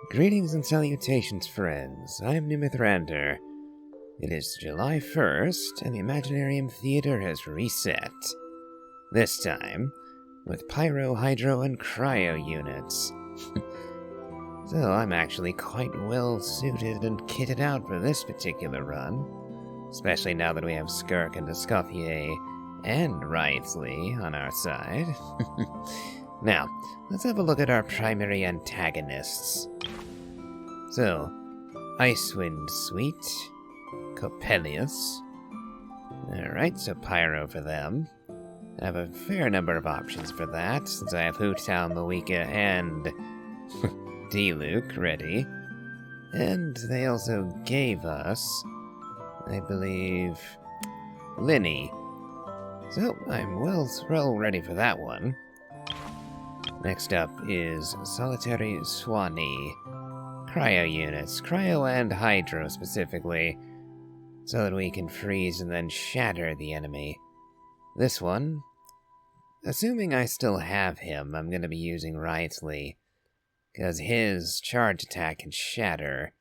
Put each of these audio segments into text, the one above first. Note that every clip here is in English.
Greetings and salutations, friends. I'm Nimithrander. It is July 1st, and the Imaginarium Theater has reset. This time, with pyro, hydro, and cryo units. So I'm actually quite well suited and kitted out for this particular run. Especially now that we have Skirk and Escoffier and Wriothesley on our side. Now, let's have a look at our primary antagonists. So, Icewind Sweet, Coppelius. Alright, so Pyro for them. I have a fair number of options for that, since I have Hoottown, Moika, and D-Luke ready. And they also gave us, I believe, Linny. So, I'm well ready for that one. Next up is Solitary Swanee. Cryo units, cryo and hydro specifically, so that we can freeze and then shatter the enemy. This one, assuming I still have him, I'm going to be using Wriothesley, because his charge attack can shatter.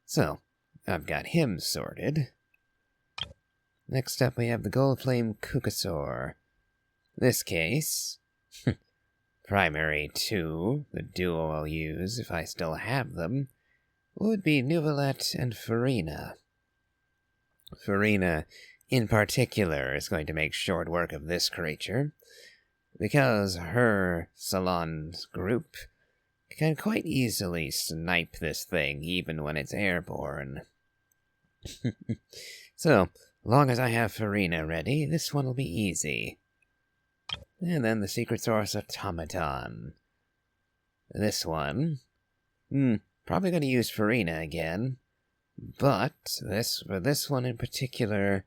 So, I've got him sorted. Next up we have the Goldflame Kukasaur. This case, primary 2, the duo I'll use if I still have them, would be Nuvolette and Farina. Farina, in particular, is going to make short work of this creature, because her Salon's group can quite easily snipe this thing even when it's airborne. So, long as I have Farina ready, this one will be easy. And then the Secret Source Automaton. This one, probably going to use Farina again, but for this one in particular,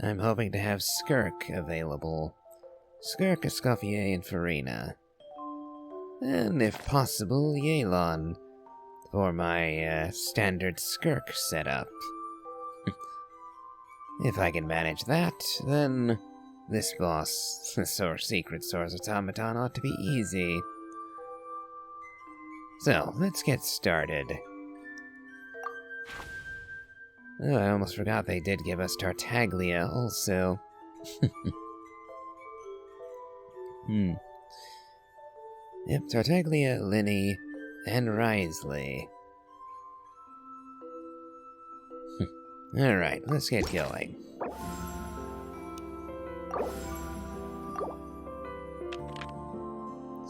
I'm hoping to have Skirk available. Skirk, Escoffier, and Farina. And if possible, Yelan, for my standard Skirk setup. If I can manage that, then this boss, Secret Source Automaton, ought to be easy. So, let's get started. Oh, I almost forgot they did give us Tartaglia also. Yep, Tartaglia, Linny, and Wriothesley. Alright, let's get going.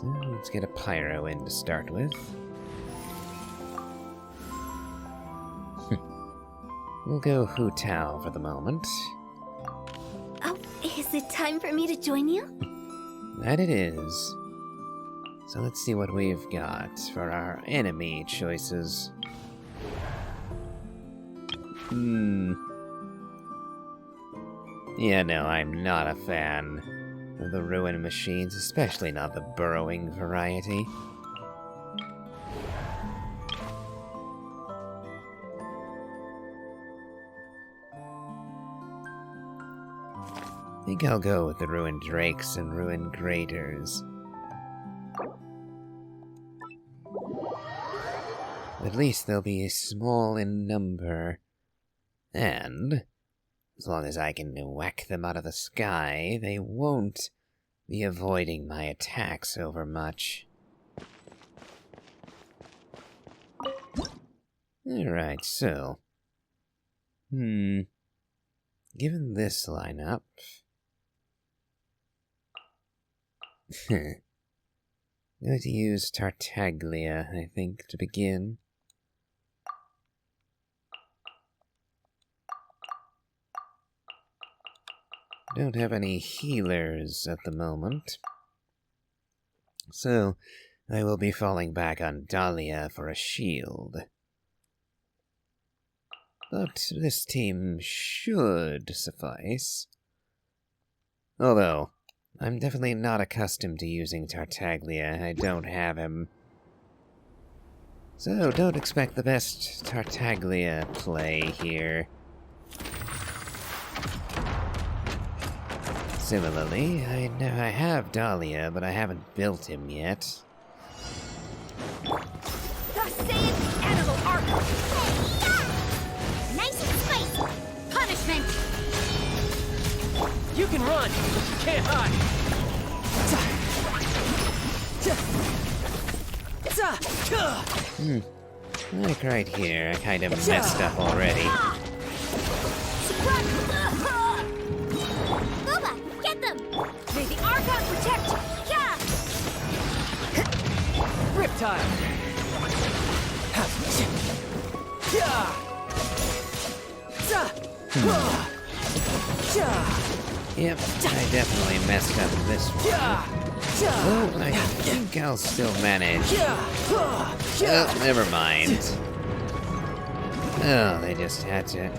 So, let's get a pyro in to start with. We'll go Hu Tao for the moment. Oh, is it time for me to join you? That it is. So let's see what we've got for our enemy choices. Yeah, no, I'm not a fan of the ruin machines, especially not the burrowing variety. I think I'll go with the ruined drakes and ruined graders. At least they'll be small in number. And as long as I can whack them out of the sky, they won't be avoiding my attacks over much. Alright, so... Given this lineup... I'm going to use Tartaglia, I think, to begin. Don't have any healers at the moment, so I will be falling back on Dahlia for a shield. But this team should suffice. Although, I'm definitely not accustomed to using Tartaglia. I don't have him. So don't expect the best Tartaglia play here. Similarly, I have Dahlia, but I haven't built him yet. can run, but you can't hide. Like right here, I kind of messed up already. Boba, get them! May the Archon protect you! Yeah! Riptide. Yep, I definitely messed up this one. Oh, I think I'll still manage. Oh, never mind. Oh, they just had to...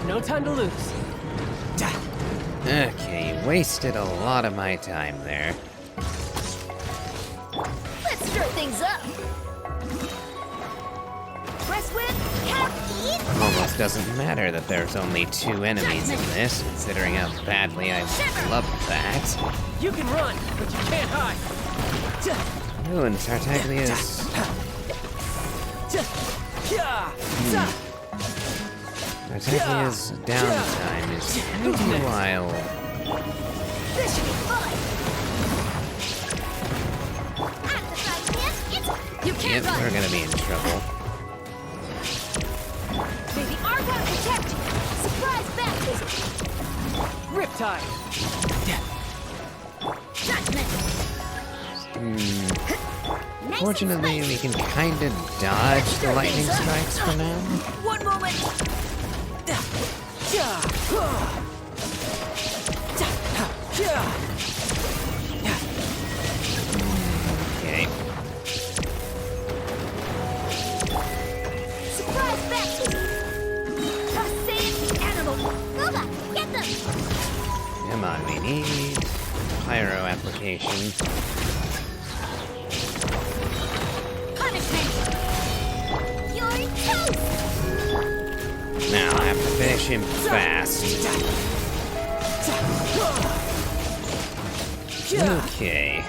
No time to lose. Okay, you wasted a lot of my time there. Let's stir things up! Press with caffeine! Almost doesn't matter that there's only 2 enemies in this, considering how badly I loved that. You can run, but you can't hide. Oh, and Tartaglia's... Tartaglia's downtime is pretty wild. This should be fun! Out of the frying pan, you Yep, can't run! we're gonna be in trouble. May the Archon protect you! Surprise baptism! Riptide. Judgment! Nice Fortunately, and we can kinda dodge the lightning strikes for now. One moment! Okay. Surprise baptism! Save the animal! Boba, get them! Come on, we need pyro application. Punishment! You're toast! Now I have to finish him fast. Okay.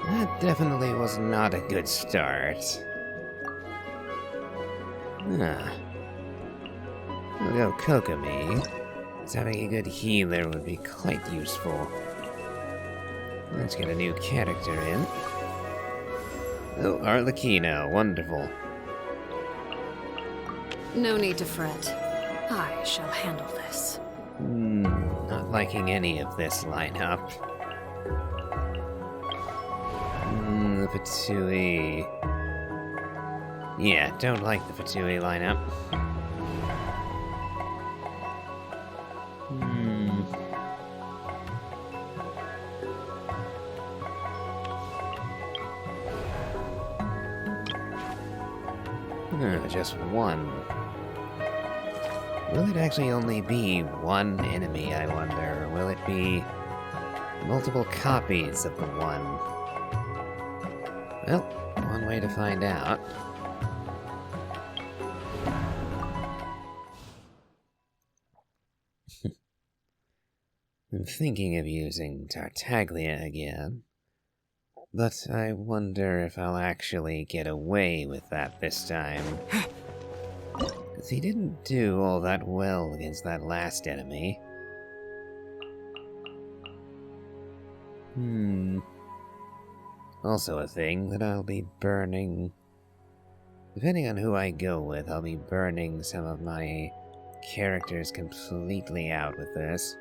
That definitely was not a good start. We'll go Kokomi, as having a good healer would be quite useful. Let's get a new character in. Oh, Arlecchino, wonderful. No need to fret. I shall handle this. Not liking any of this lineup. The Fatui. Yeah, don't like the Fatui lineup. Just one. Will it actually only be one enemy, I wonder? Or will it be multiple copies of the one? Well, one way to find out. I'm thinking of using Tartaglia again. But I wonder if I'll actually get away with that this time. Because he didn't do all that well against that last enemy. Also a thing that I'll be burning. Depending on who I go with, I'll be burning some of my characters completely out with this.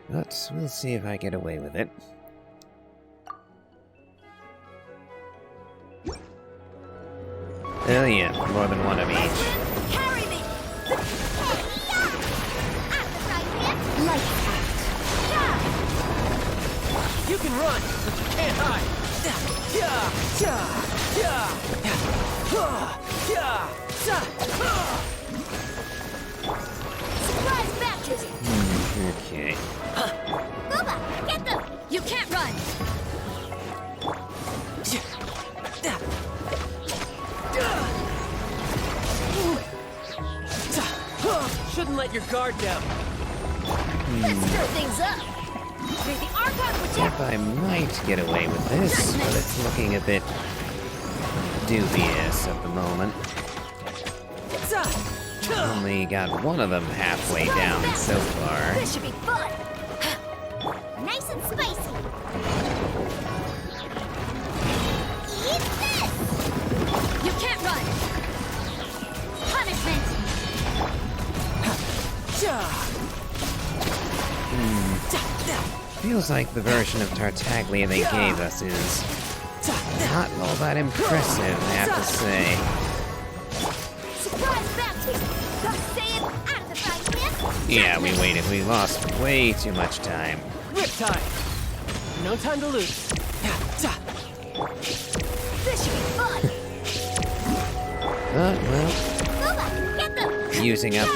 But we'll see if I get away with it. Oh yeah, more than one of each. Carry me! Out of the frying pan! Lights out! You can run, but you can't hide. Surprise baptism! Okay. Boba, get them! You can't run! Shouldn't let your guard down. Let's stir things up! May the Archon protect! If I might get away with this, but it's looking a bit dubious at the moment. Only got one of them halfway down so far. This should be fun. Nice and spicy. Eat this! You can't run. Punishment. Feels like the version of Tartaglia they gave us is not all that impressive, I have to say. Surprise baptism. Gotta say it out of the frying pan. Yeah, we waited. We lost way too much time. Riptide. No time to lose. This should be fun. Well, Booba, get them. using up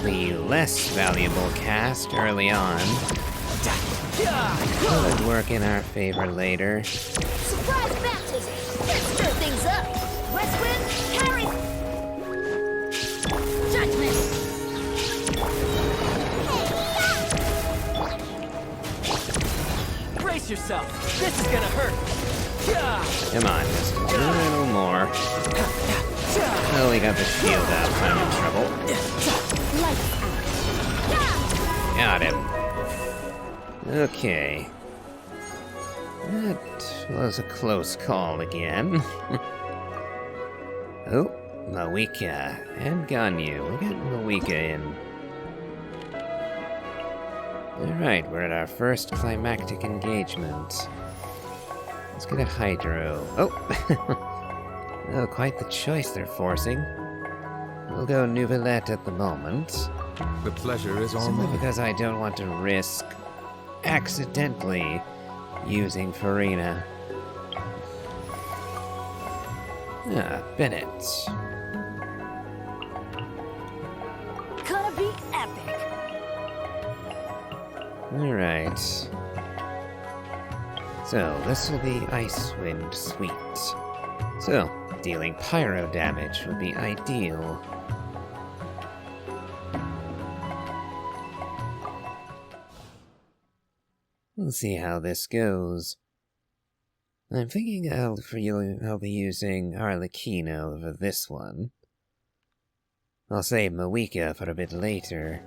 the less valuable cast early on could work in our favor later. Surprise baptism. Let's stir things up. West wind, carry. Judgment. Brace yourself. This is gonna hurt. Come on, just a little more. Oh, we got the shield up. I'm in trouble. Lights out. Got him. Okay. That was a close call again. Oh, Mawika and Ganyu. We'll get Mawika in. Alright, we're at our first climactic engagement. Let's get a Hydro. Oh! Oh, quite the choice they're forcing. We'll go Nouvellette at the moment. The pleasure is all Simply mine. because I don't want to risk accidentally using Farina. Ah, Bennett. Gonna be epic. Alright. So, this will be Icewind Sweet. So, dealing pyro damage would be ideal. We'll see how this goes. I'm thinking I'll be using Arlecchino for this one. I'll save Mawika for a bit later.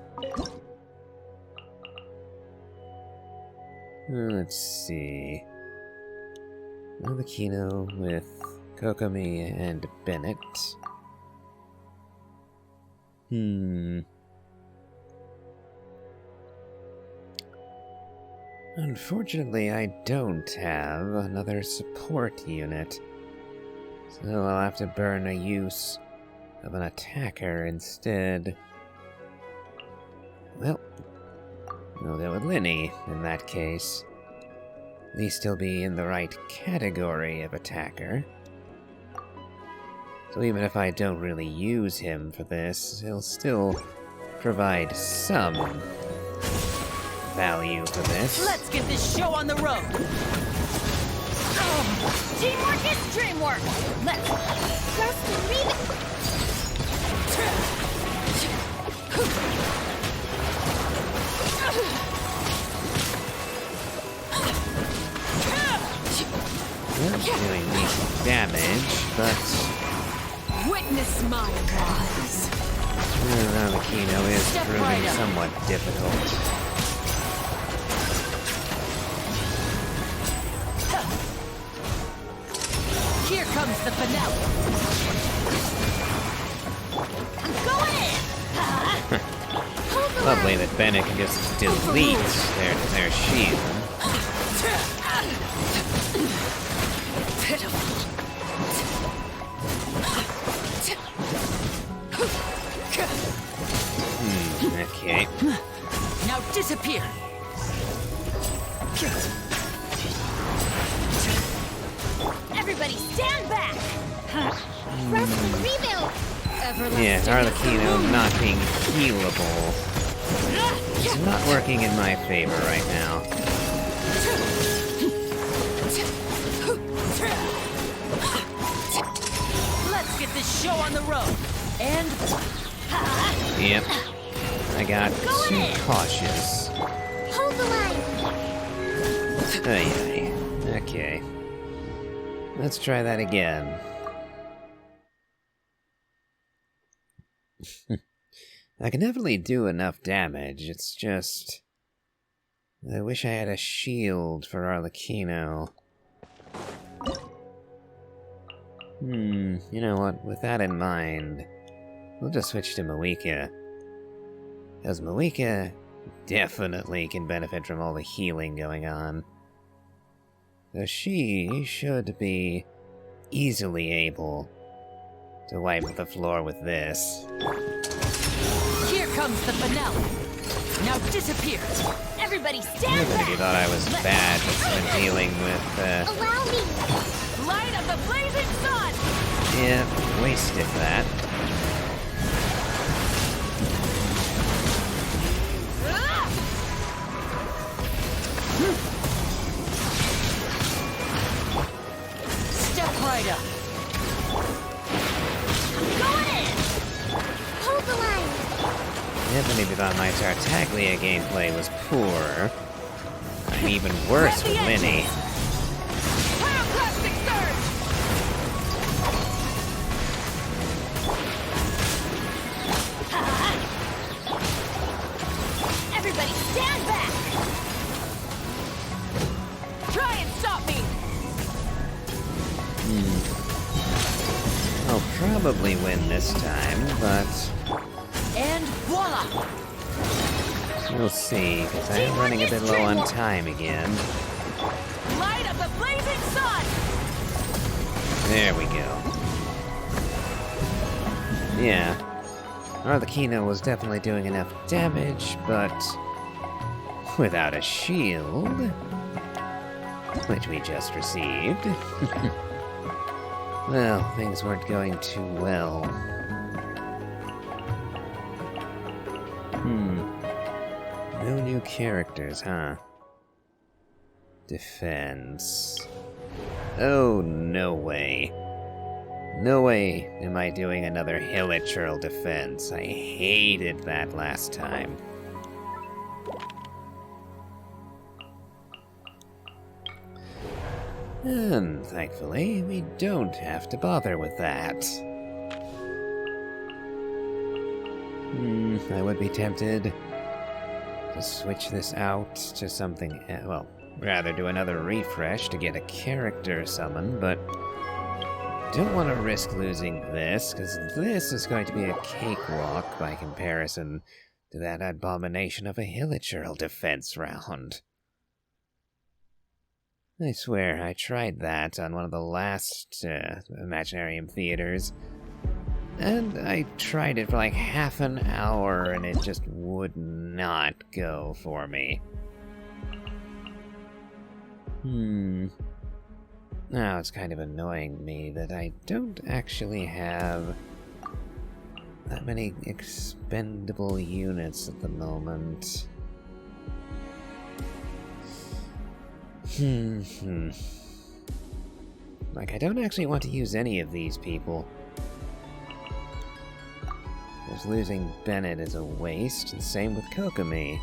Let's see. Arlecchino with Kokomi and Bennett. Unfortunately, I don't have another support unit, so I'll have to burn a use of an attacker instead. Well, we'll go with Linny in that case. At least he'll be in the right category of attacker. So even if I don't really use him for this, he'll still provide some value for this. Let's get this show on the road. Teamwork is dreamwork. Let's trust and Well, doing decent damage, but Witness my rise. Arlecchino is Step proving right up. somewhat difficult. Here comes the finale. going in. Lovely that Bennett can just delete their shield. Okay. Now disappear. Everybody stand back. Rest and rebuild. Yeah, Arlecchino not being healable is not working in my favor right now. Let's get this show on the road. And Yep. I got too cautious. Hold the line. Ay. Okay. Let's try that again. I can definitely do enough damage, it's just... I wish I had a shield for Arlecchino. You know what, with that in mind, we'll just switch to Moika. Because Moika definitely can benefit from all the healing going on. So she should be easily able to wipe the floor with this. Here comes the finale. Now disappear. Everybody stand Nobody back! thought I was bad when dealing with, Allow me! Light of the blazing sun! yeah, wasted that. Step right up. Going in! Hold the line! Definitely thought my Tartaglia gameplay was poor. I'm even worse with Minnie. Pyroclastic surge! Everybody stand back! Try and stop me! I'll probably win this time, but And voila! we'll see, because I am running a bit low on time again. Light of the blazing sun! There we go. Yeah. Arlecchino was definitely doing enough damage, but without a shield, which we just received. Well, things weren't going too well. No new characters, huh? Defense. Oh, no way. No way am I doing another Hilichurl defense. I hated that last time. And thankfully, we don't have to bother with that. I would be tempted to switch this out to something, well, rather do another refresh to get a character summon, but don't want to risk losing this, because this is going to be a cakewalk by comparison to that abomination of a Hilichurl defense round. I swear, I tried that on one of the last Imaginarium theaters, and I tried it for like half an hour and it just would not go for me. Now it's kind of annoying me that I don't actually have that many expendable units at the moment. Like, I don't actually want to use any of these people. Because losing Bennett is a waste, and same with Kokomi.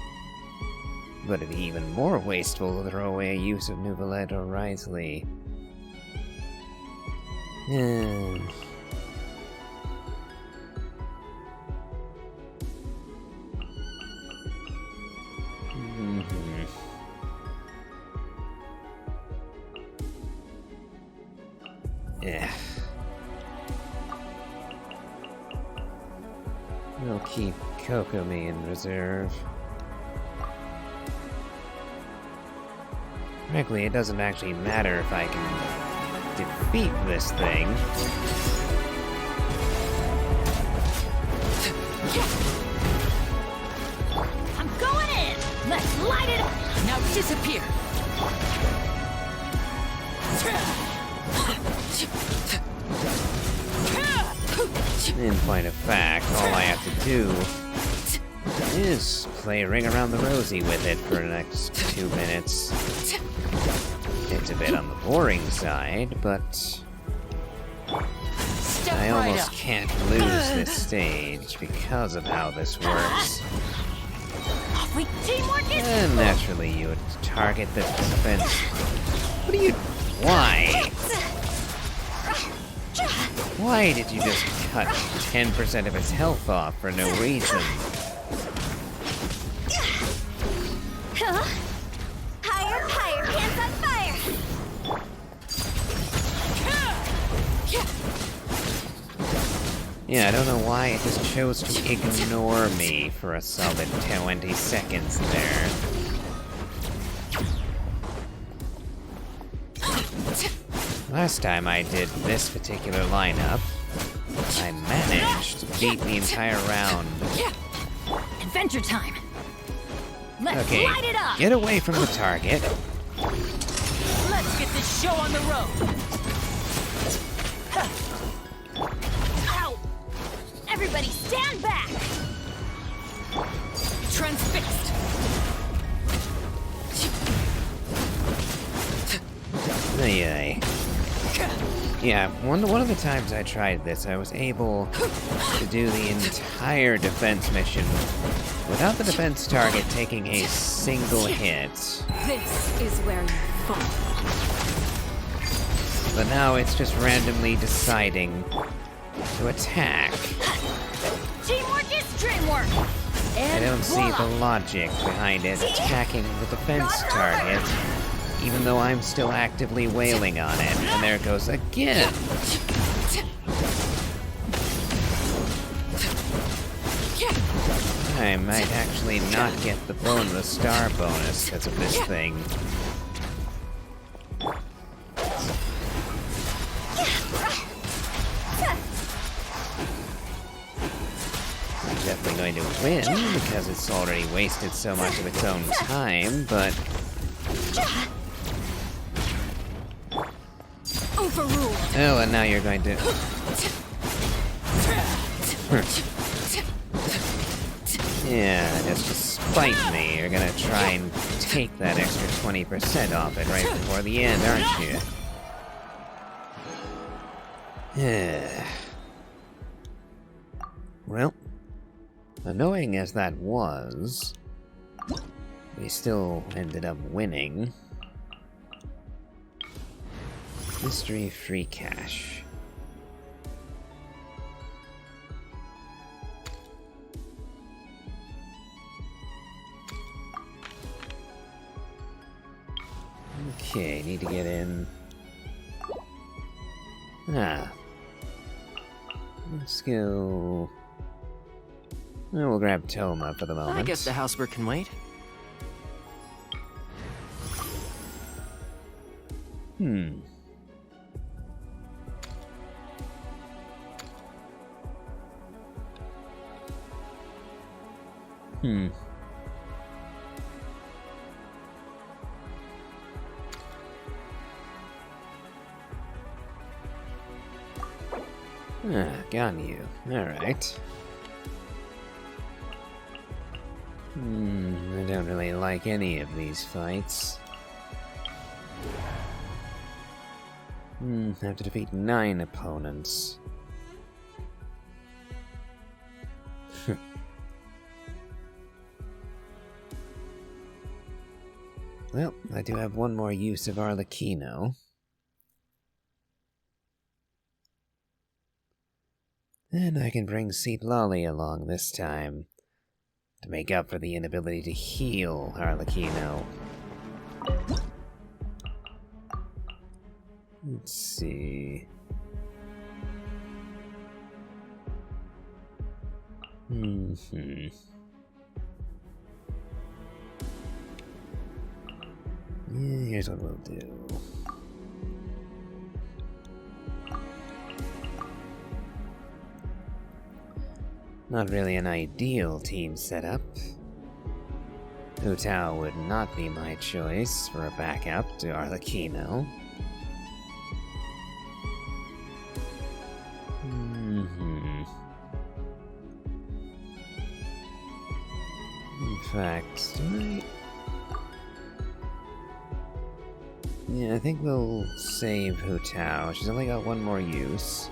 But it'd be even more wasteful to throw away a use of Neuvillette or Wriothesley. Yeah. We'll keep Kokomi in reserve. Frankly, it doesn't actually matter if I can defeat this thing. I'm going in! Let's light it up! Now disappear! In point of fact, all I have to do is play Ring Around the Rosie with it for the next 2 minutes. It's a bit on the boring side, but Step I right almost up. can't lose this stage because of how this works. We teamwork is And naturally, you would target this defense. What do you... Why? Why did you just cut 10% of its health off for no reason? Huh? Higher, higher, hands on fire! Yeah, I don't know why it just chose to ignore me for a solid 20 seconds there. Last time I did this particular lineup, I managed to beat the entire round. Adventure time! Let's Okay, light it up! get away from the target. Let's get this show on the road. Ow! Everybody stand back! Transfixed. Ay. Yeah, one of the times I tried this, I was able to do the entire defense mission without the defense target taking a single hit. This is where you fall. But now it's just randomly deciding to attack. Teamwork is dreamwork! I don't see the logic behind it attacking the defense target, even though I'm still actively wailing on it. And there it goes again. I might actually not get the star bonus because of this thing. I'm definitely going to win because it's already wasted so much of its own time, but Overruled! oh, and now you're going to. Yeah, just to spite me, you're gonna try and take that extra 20% off it right before the end, aren't you? Yeah. Well, annoying as that was, we still ended up winning. Mystery free cash. Okay, need to get in. Let's go. We'll grab Toma for the moment. I guess the housework can wait. Hmm. Got you. Alright. I don't really like any of these fights. Have to defeat 9 opponents. Well, I do have one more use of Arlecchino. And I can bring Seat Lolly along this time to make up for the inability to heal Arlecchino. Let's see. Yeah, here's what we'll do. Not really an ideal team setup. Hu Tao would not be my choice for a backup to Arlecchino. In fact, yeah, I think we'll save Hu Tao. She's only got one more use.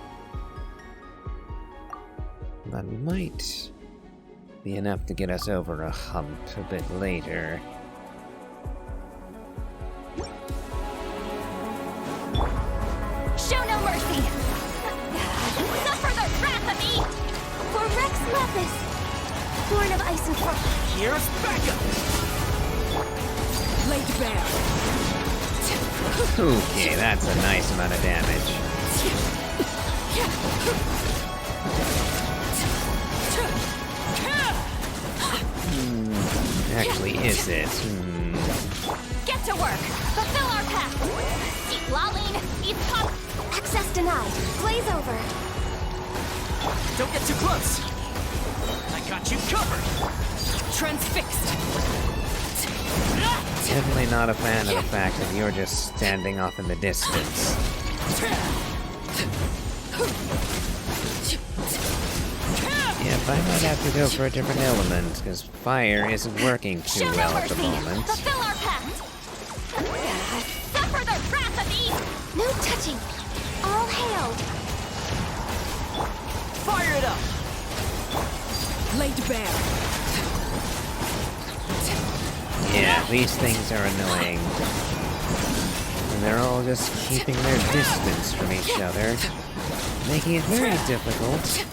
That might be enough to get us over a hump a bit later. Show no mercy! Rex Lapis! Born of ice and frost. Here's backup! Laid bare. Okay, that's a nice amount of damage. Actually, is it? Get to work! Fulfill our path! Deep lolling! East pop! Access denied! Blaze over! Don't get too close! I got you covered! Transfixed! Definitely not a fan of the fact that you're just standing off in the distance. Yeah, I might have to go for a different element, because fire isn't working too Show well no at the mercy. moment. Fulfill our pact! Suffer the wrath of Eve! No touching! All hail! Fire it up! Laid bare. Yeah, these things are annoying. And they're all just keeping their distance from each other, making it very difficult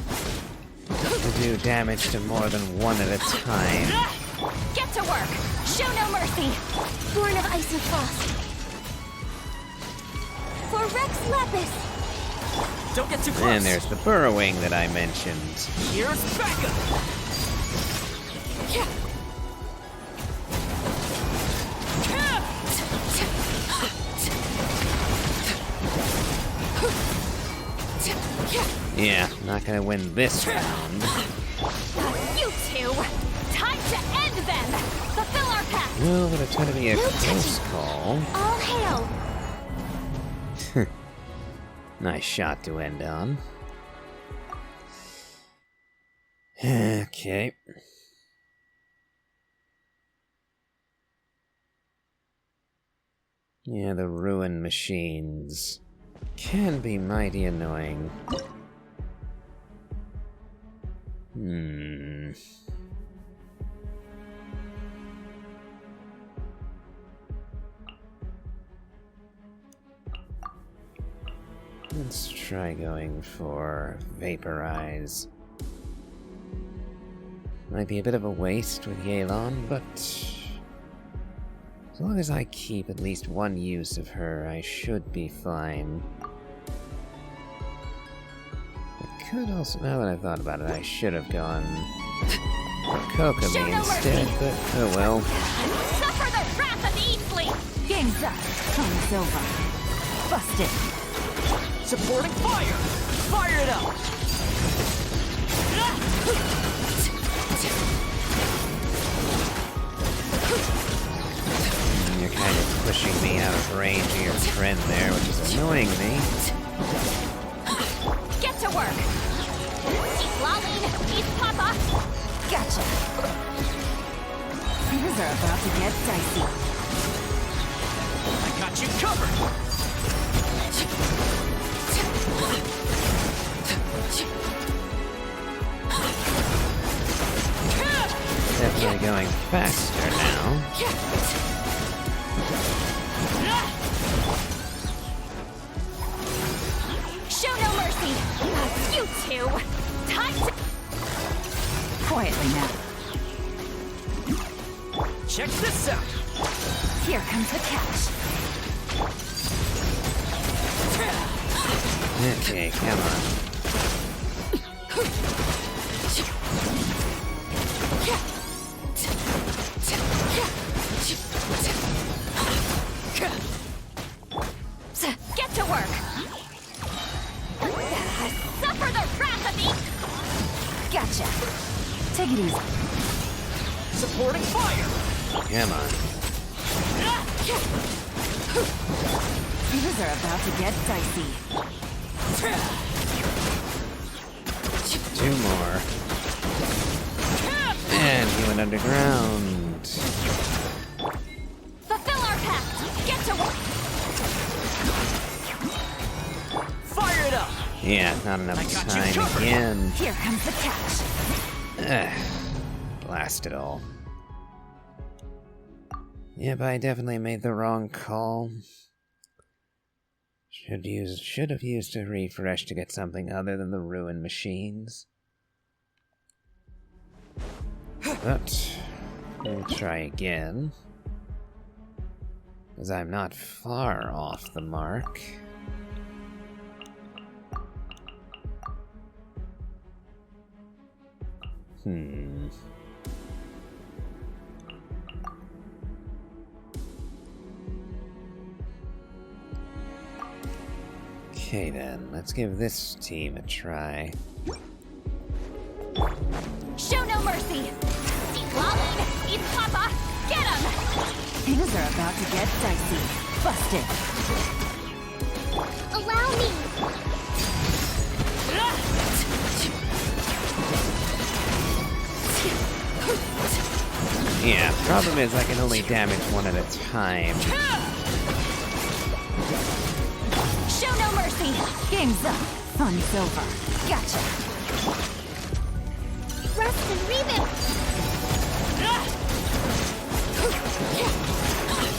to do damage to more than one at a time. Get to work! Show no mercy! Born of ice and frost. For Rex Lapis! Don't get too close! And there's the burrowing that I mentioned. Here's backup! Yeah, not gonna win this round. You two! Time to end them! Fulfill our pact! Well, but it's gonna be a No close touching. call. All hail! Nice shot to end on. Okay. Yeah, the ruin machines can be mighty annoying. Let's try going for Vaporize. Might be a bit of a waste with Yelan, but as long as I keep at least one use of her, I should be fine. I could also, now that I've thought about it, I should have gone for Kokomi instead, but oh well. Suffer the wrath of the Eastling! Game's up. Time's over. Busted. Supporting fire! Fire it up! You're kind of pushing me out of range of your friend there, which is annoying me. Get to work! Deep lolling! East pop-up! Gotcha. Things are about to get dicey. I got you covered! Definitely going faster now. Show no mercy! You two! Time to... Quietly now. Check this out! Here comes the catch. Okay, come on. Get to work! Suffer the wrath of the... Gotcha. Take it easy. Supporting fire! Come on. Things are about to get dicey. Two more. And he went underground. Fulfill our pact! Get to work! Fire it up! Yeah, not enough I got you time covered. again. Here comes the catch. Ugh. Blast it all. Yep, I definitely made the wrong call. Should have used a refresh to get something other than the ruin machines. But we'll try again. Because I'm not far off the mark. Okay then, let's give this team a try. Show no mercy! Deep lolling! Eat Papa! Get him! Things are about to get dicey. Busted. Allow me! Yeah, problem is I can only damage one at a time. Show no mercy! Game's up. Fun's over. Gotcha! Rust and reboot!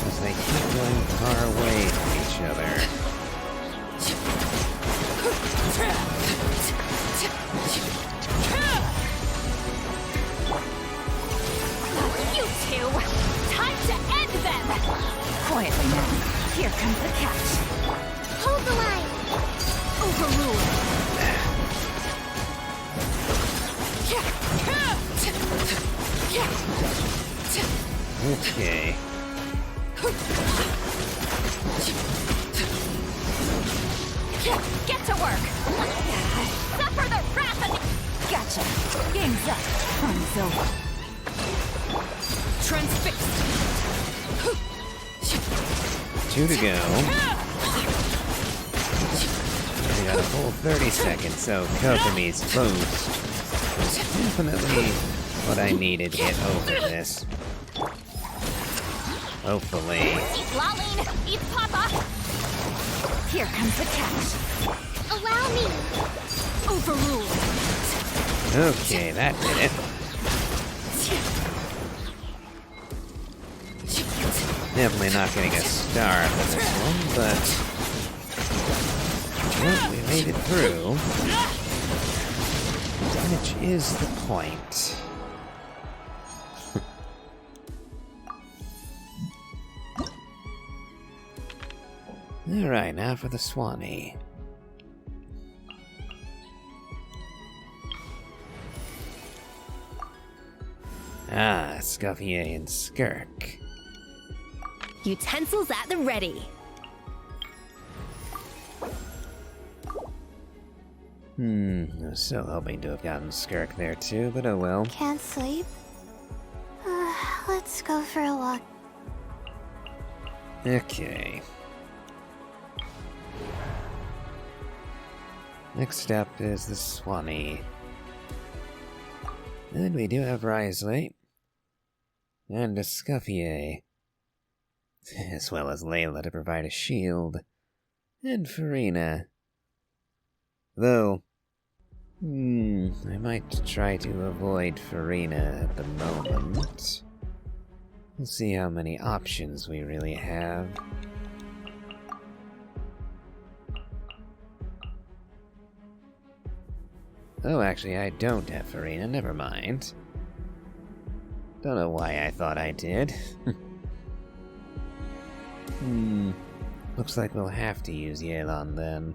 As they keep going far away from each other. You two! Time to end them! Quietly now. Here comes the catch. Hold the line! Overruled. Okay. Get to work! Suffer the wrath of the... Gotcha. Game's up. Fun's over. Transfixed! 2 to go. We got a full 30 seconds, so Kokomi's boost was definitely what I needed to get over this. Hopefully. Eat lolling! Eat Papa! Here comes the catch. Allow me! Overruled. Okay, that did it. Definitely not getting a star for this one, but well, we made it through. Which is the point. Alright, now for the Swanee. Ah, Scuffier and Skirk. Utensils at the ready. I was so hoping to have gotten Skirk there too, but oh well. Can't sleep? Let's go for a walk. Okay. Next up is the Swanee. And we do have Risley. And a Scuffier. As well as Layla to provide a shield. And Farina. Though, I might try to avoid Farina at the moment. We'll see how many options we really have. Oh, actually, I don't have Farina, never mind. Don't know why I thought I did. Looks like we'll have to use Yelan then.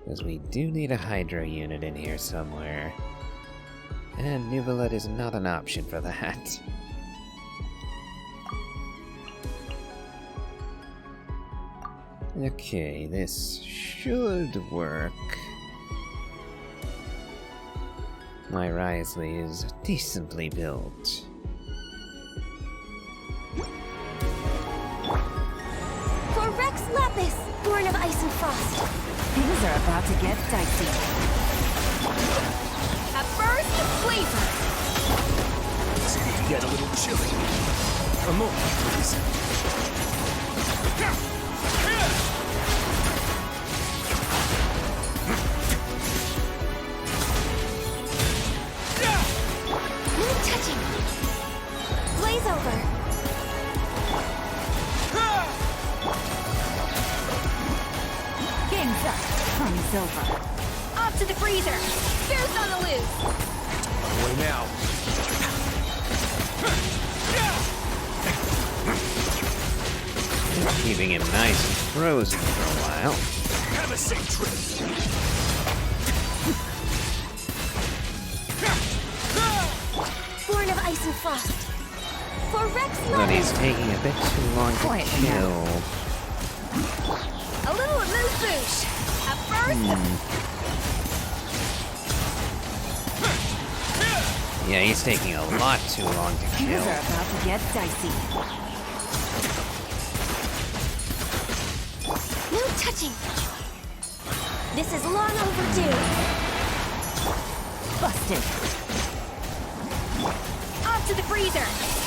Because we do need a Hydro unit in here somewhere. And Nuvalet is not an option for that. Okay, this should work. My Risley is decently built. For Rex Lapis, born of ice and frost. Things are about to get dicey. At first, flavor. It's going to get a little chilly. A moment, please. No touching. Blaze over. Game's up. Fun's over. Off to the freezer. There's on the loose. Away now. Keeping him nice and frozen for a while. Have a safe trip. Born of ice and frost. For Rex But he's Love. taking a bit too long to Quiet kill. A little moose boosh. At first, Yeah, he's taking a lot too long to Things kill. are about to get dicey. no touching. This is long overdue. Busted. Off to the freezer.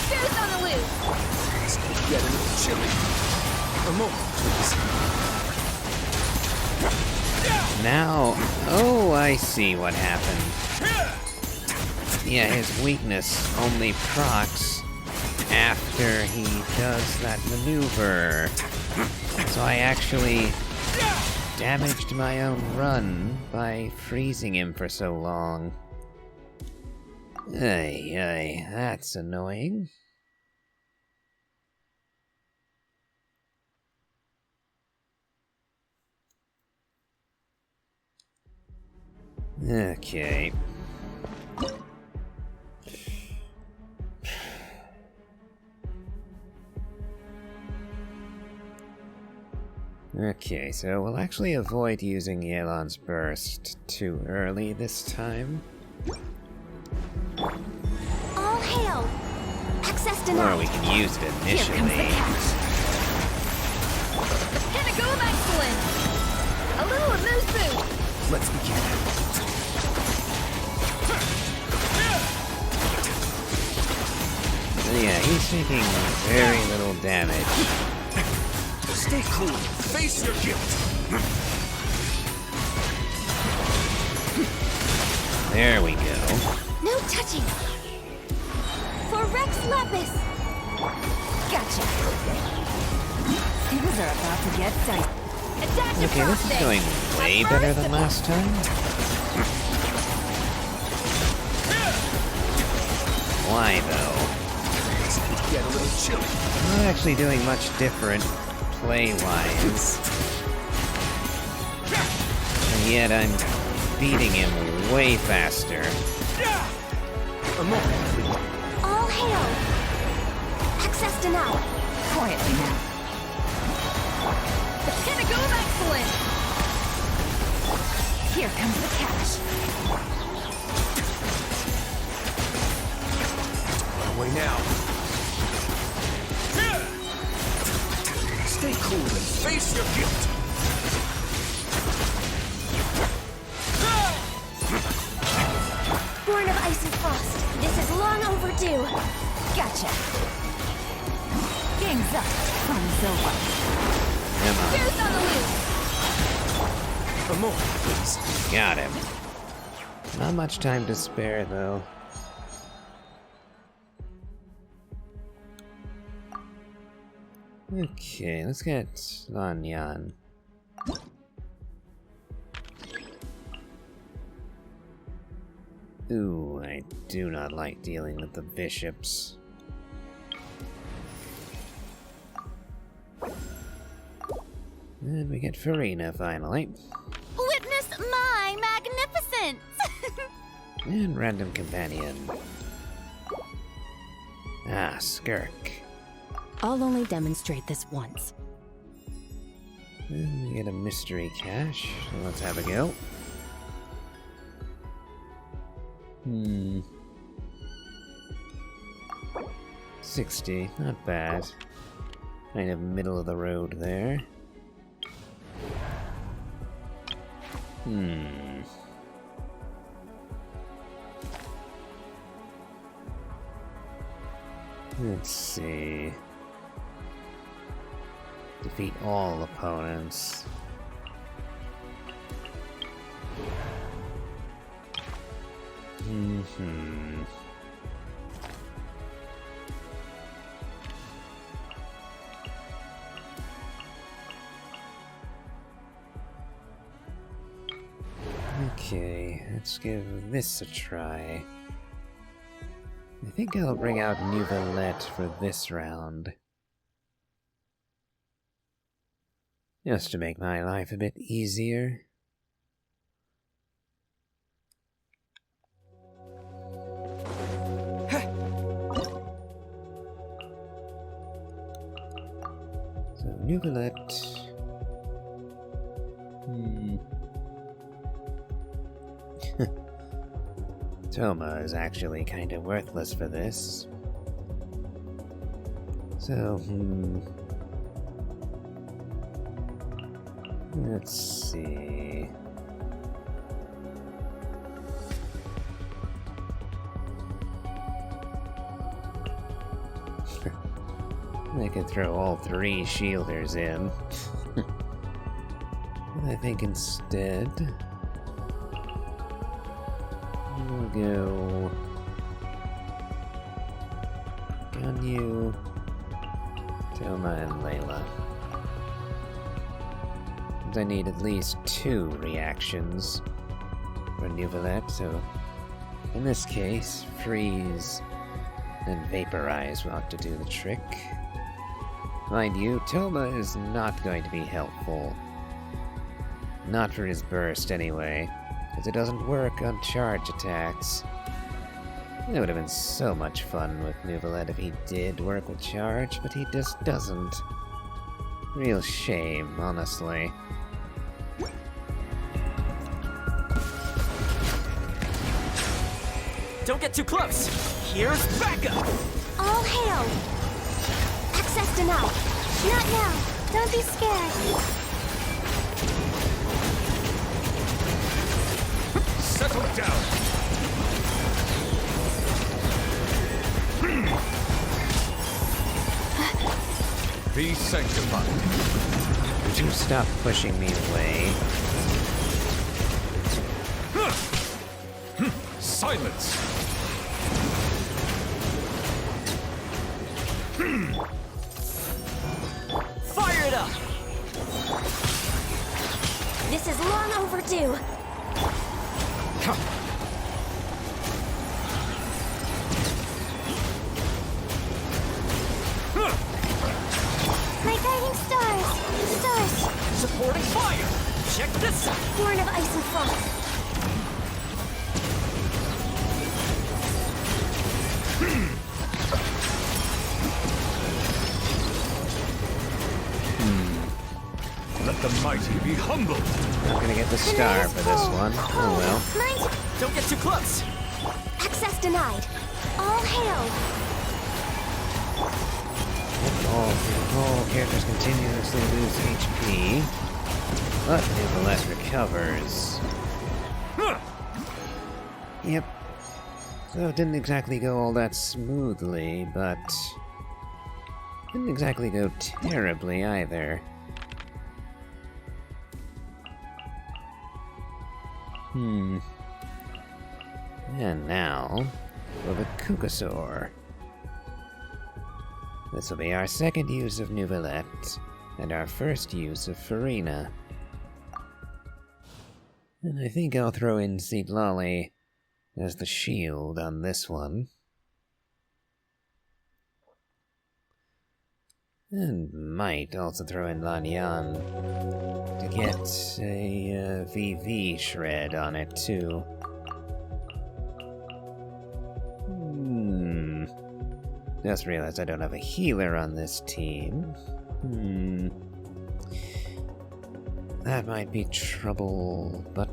Goose on the loose. It's gonna get a little chilly. A moment, please. Now, oh, I see what happened. Yeah, his weakness only procs after he does that maneuver. So I actually damaged my own run by freezing him for so long. Ay, that's annoying. Okay. Okay, so we'll actually avoid using Yelan's Burst too early this time. All hail. Access Or denied. we can use it Here comes the initially. catch. The pinnacle of excellence. A little of moose boost. Let's begin. Yeah, he's taking very little damage. Stay cool. Face your guilt. There we go. No touching. For Rex Lapis. Gotcha. Things are about to get dicey. Adaptive Okay, this is frosting. going way At better first, than last time. Why, though? It's gonna get a little chilly. I'm not actually doing much different play-wise. And yet I'm beating him way faster. A moment, please. All hail. Access denied. Quietly now. The pinnacle of excellence. Here comes the catch. Away now. Stay cool and face your guilt. Born of ice and frost. This is long overdue. Gotcha. Game's up. Fun's over. Come on, Goose on the loose. A moment, please. got him. Not much time to spare, though. Okay, let's get Lanyan. Ooh, I do not like dealing with the bishops. And we get Farina, finally. Witness my magnificence. And random companion. Ah, Skirk. I'll only demonstrate this once. And we get a mystery cache, so let's have a go. 60, not bad. Kind of middle of the road there. Let's see. Defeat all opponents. Okay, let's give this a try. I think I'll bring out Nouvellette for this round. Just to make my life a bit easier. So, Nouvellette... Toma is actually kind of worthless for this. So, let's see. I could throw all 3 shielders in. I think instead we'll go Ganyu, Toma, and Layla. I need at least 2 reactions for Nouvellette, so in this case, Freeze and Vaporize ought to do the trick. Mind you, Toma is not going to be helpful. Not for his burst, anyway, because it doesn't work on charge attacks. It would have been so much fun with Nouvellette if he did work with charge, but he just doesn't. Real shame, honestly. Don't get too close! Here's backup! All hail! Access denied. Not now. Don't be scared. Settle down! Be sanctified. Would you stop pushing me away? Silence! Fire it up! This is long overdue. My guiding stars! Stars! Supporting fire! Check this out! Born of ice and frost. Let the mighty be humbled! Not gonna get the star for this one. Oh well. Mine's Don't get too close! access denied. All hail. All characters continuously lose HP, but Nouvellette recovers. Yep. So it didn't exactly go all that smoothly, but didn't exactly go terribly either. And now, for the Kukasaur. This will be our second use of Nouvellette, and our first use of Farina. And I think I'll throw in Seedlolly as the shield on this one. And might also throw in Lanyan to get a VV shred on it too. Just realized I don't have a healer on this team. That might be trouble, but...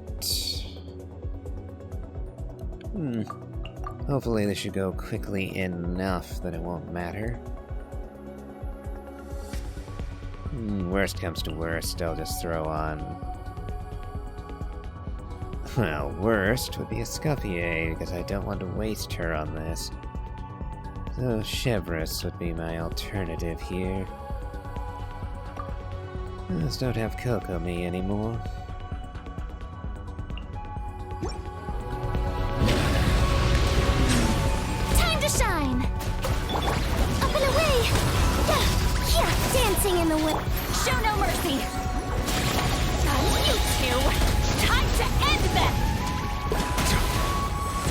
Hopefully this should go quickly enough that it won't matter. Worst comes to worst, I'll just throw on... Well, worst would be a Scuffier, because I don't want to waste her on this. So Chevreuse would be my alternative here. I just don't have Kokomi anymore. Time to shine. Up and away. Yeah, dancing in the wind. Show no mercy. You two. Time to end them.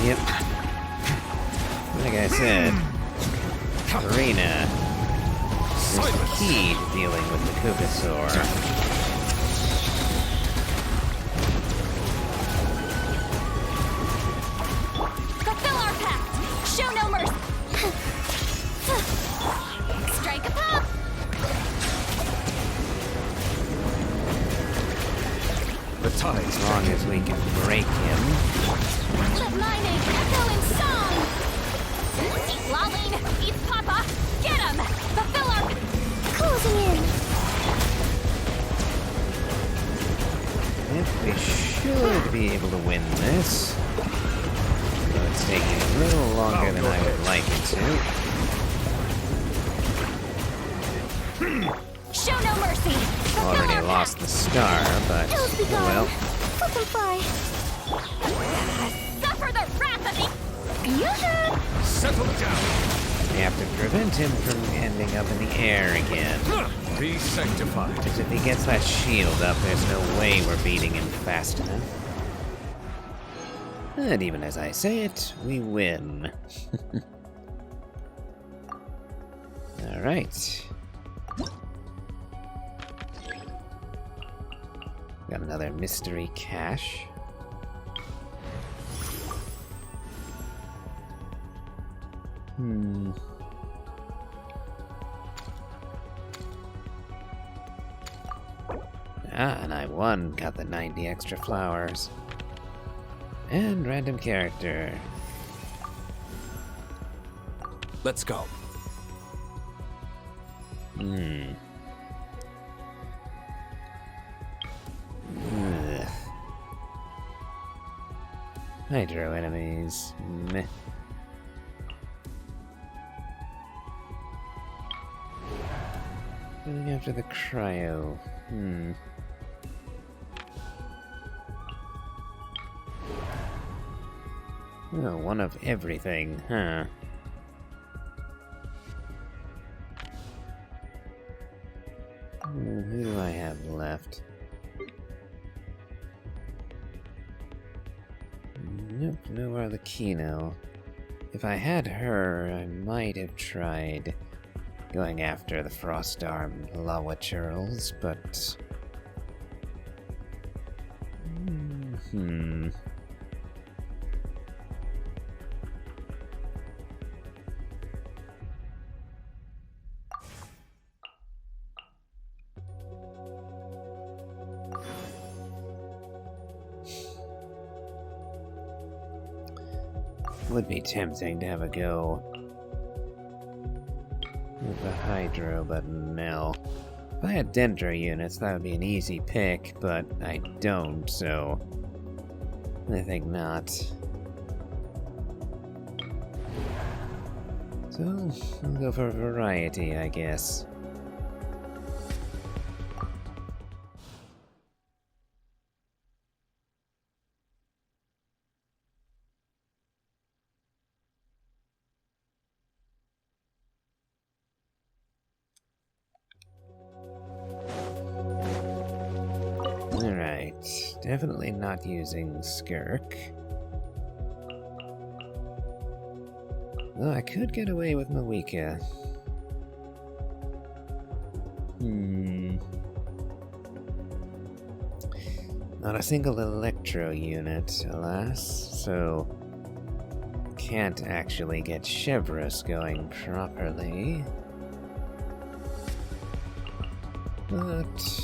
Yep. Like I said, Arena is the key to dealing with the Kugasaur. Fulfill our pact! Show no mercy! Strike a pop! The tides. As long as we can break him. Let my name echo in song! Eat lolling! Eat papa! Get him! Fulfill our... Closing in! Yep, we should be able to win this. Though it's taking a little longer than I would like it to. Show no mercy! Fulfill Already our lost the star, but Pills be oh gone. well. Flip and fly. Suffer the wrath of the... Yoo-hoo! Settle down. We have to prevent him from ending up in the air again. Be sanctified. Because if he gets that shield up, there's no way we're beating him fast enough. And even as I say it, we win. Alright. Got another mystery cache. Ah, and I won. Got the 90 extra flowers. And random character. Let's go. Ugh. Hydro enemies. Meh. Going after the cryo. Oh, one of everything, huh? Who do I have left? Nope, no other Kino. If I had her, I might have tried going after the Frost Arm Lawa Churls, but... Would be tempting to have a go with the Hydro, but no. If I had Dendro units, that would be an easy pick, but I don't, so I think not. So, I'll go for variety, I guess. Alright, definitely not using Skirk. Well, I could get away with Mawika. Not a single Electro unit, alas, so can't actually get Chevreuse going properly. But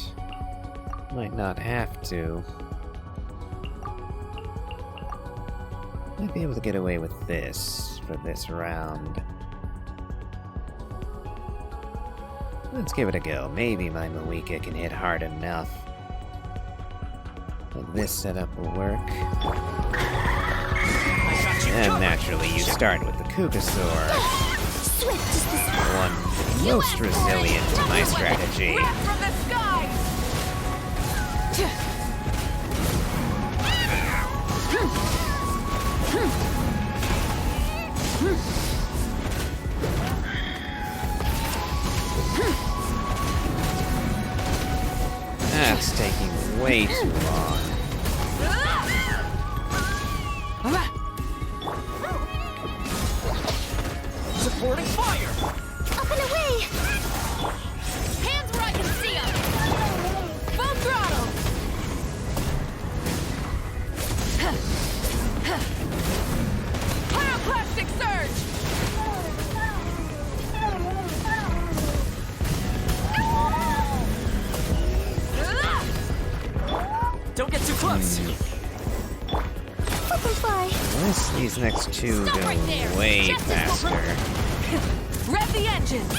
might not have to. Might be able to get away with this for this round. Let's give it a go. Maybe my Mawika can hit hard enough. But this setup will work. And naturally, you start with the Kugasaur. Swift is the One most resilient to my strategy. from the skies! That's taking way too long. Transporting fire! Up and away! Hands where I can see them! Full throttle! Pyroclastic surge! Don't get too close! Flip and fly! Unless these next two Stop go right there. way Just as faster. Rev the engines!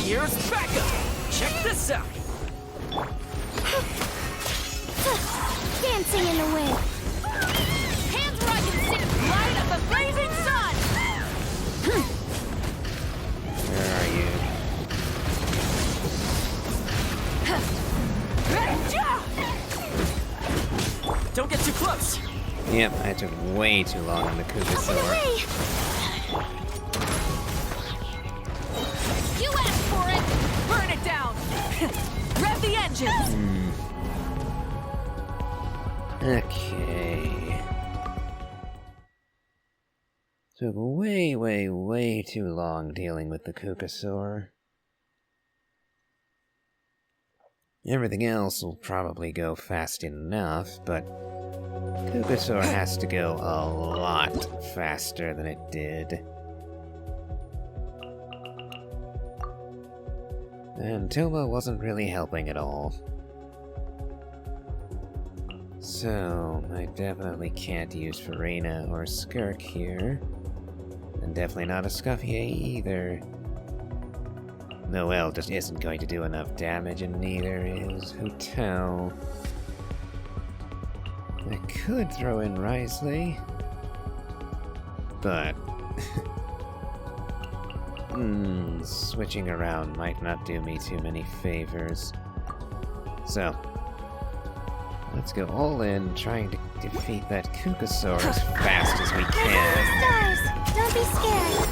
Here's backup! Check this out! Dancing in the wind! Hands where I can see them! Light up the blazing sun! Where are you? Don't get too close! Yep, I took way too long on the Up and Kugasaur. away! You asked for it! Burn it down! Rev the engines! Okay. Took way too long dealing with the Kugasaur. Everything else will probably go fast enough, but Kugasaur has to go a lot faster than it did. And Tilma wasn't really helping at all. So, I definitely can't use Farina or Skirk here. And definitely not a Scuffier either. Noelle just isn't going to do enough damage, and neither is Hutao. I could throw in Risley, but switching around might not do me too many favors. So, let's go all in, trying to defeat that Kugasaur as fast as we can. Stars! Don't be scared!